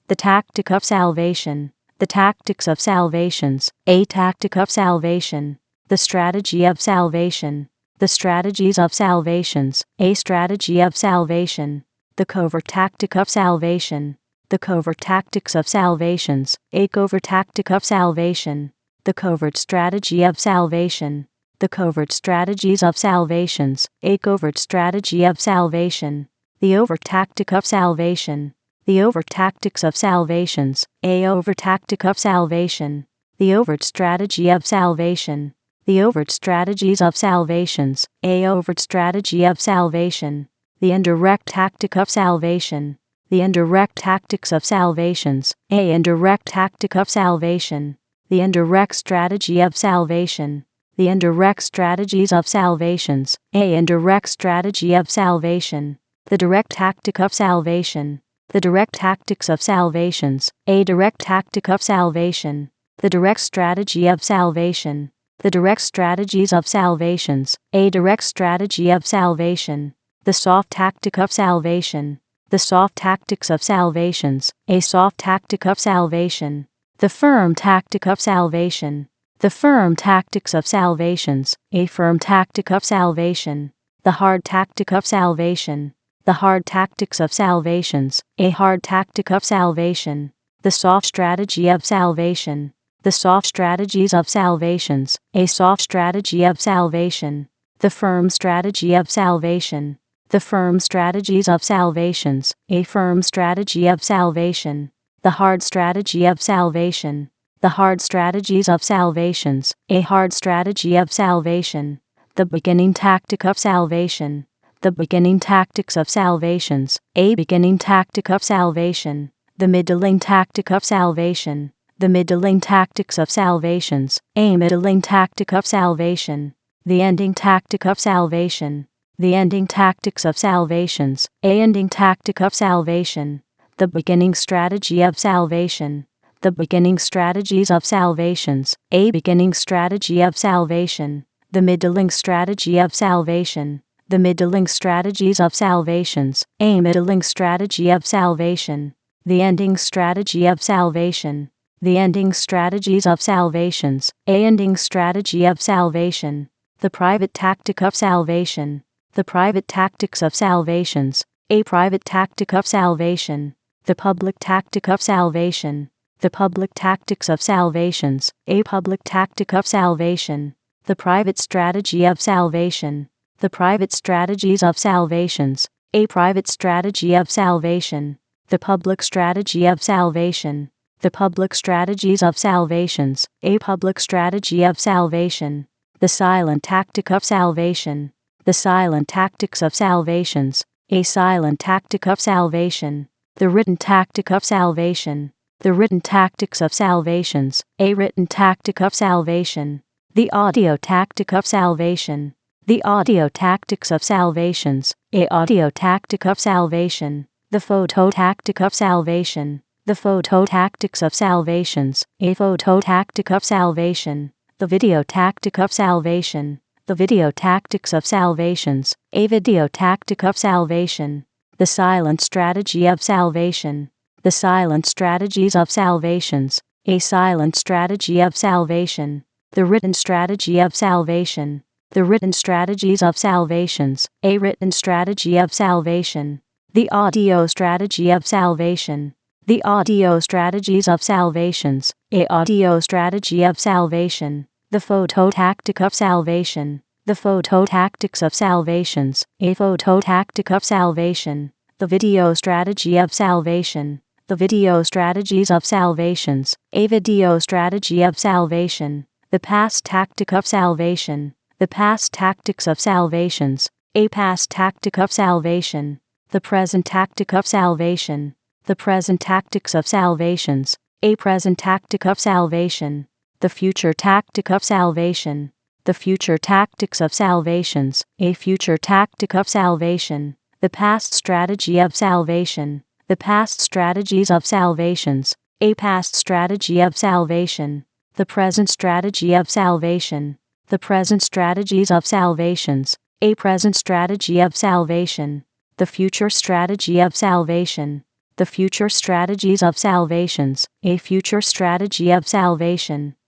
The tactic of salvation. The tactics of salvations. A tactic of salvation. The strategy of salvation. The strategies of salvations. A strategy of salvation. The covert tactic of salvation. The covert tactics of salvations. A covert tactic of salvation. The covert strategy of salvation. The covert strategies of salvations. A covert strategy of salvation. The overt tactic of salvation. The overt tactics of salvations. A overt tactic of salvation. The overt strategy of salvation. The overt strategies of salvations. A overt strategy of salvation. The indirect tactic of salvation. The indirect tactics of salvations. A indirect tactic of salvation. The indirect strategy of salvation. The indirect strategies of salvations. A indirect strategy of salvation. The direct tactic of salvation. The direct tactics of salvations. A direct tactic of salvation. The direct strategy of salvation. The direct strategies of salvations. A direct strategy of salvation. The soft tactic of salvation. The soft tactics of salvations. A soft tactic of salvation. The firm tactic of salvation. The firm tactics of salvations. A firm tactic of salvation. The hard tactic of salvation. The hard tactics of salvations. A hard tactic of salvation. The soft strategy of salvation. The soft strategies of salvations. A soft strategy of salvation. The firm strategy of salvation. The firm strategies of salvations. A firm strategy of salvation. The hard strategy of salvation. The hard strategies of salvations. A hard strategy of salvation. The beginning tactic of salvation. The beginning tactics of salvations. A beginning tactic of salvation. The middling tactic of salvation. The middling tactics of salvations. A middling tactic of salvation. The ending tactic of salvation. The ending tactics of salvations. A ending tactic of salvation. The beginning strategy of salvation. The beginning strategies of salvations. A beginning strategy of salvation. The middling strategy of salvation. The middling strategies of salvations. A middling strategy of salvation. The ending strategy of salvation. The ending strategies of salvations. A ending strategy of salvation. The private tactic of salvation. The private tactics of salvations. A private tactic of salvation. The public tactic of salvation. The public tactics of salvations. A public tactic of salvation. The private strategy of salvation. The private strategies of salvations. A private strategy of salvation. The public strategy of salvation. The public strategies of salvations. A public strategy of salvation. The silent tactic of salvation. The silent tactics of salvations. A silent tactic of salvation. The written tactic of salvation. The written tactics of salvations. A written tactic of salvation. The audio tactic of salvation. The audio tactics of salvations. A audio tactic of salvation. The photo tactic of salvation. The photo tactics of salvations. A photo tactic of salvation. The video tactic of salvation. The video tactics of salvations. A video tactic of salvation. The silent strategy of salvation. The silent strategies of salvations. A silent strategy of salvation. The written strategy of salvation. The written strategies of salvations. A written strategy of salvation. The audio strategy of salvation. The audio strategies of salvations. A audio strategy of salvation. The photo tactic of salvation. The photo tactics of salvations. A photo tactic of salvation. The video strategy of salvation. The video strategies of salvations. A video strategy of salvation. The past tactic of salvation. The past tactics of salvations. A past tactic of salvation. The present tactic of salvation. The present tactics of salvations. A present tactic of salvation. The future tactic of salvation. The future tactics of salvations. A future tactic of salvation. The past strategy of salvation. The past strategies of salvations. A past strategy of salvation. The present strategy of salvation. The present strategies of salvations. A present strategy of salvation. The future strategy of salvation. The future strategies of salvations, a future strategy of salvation.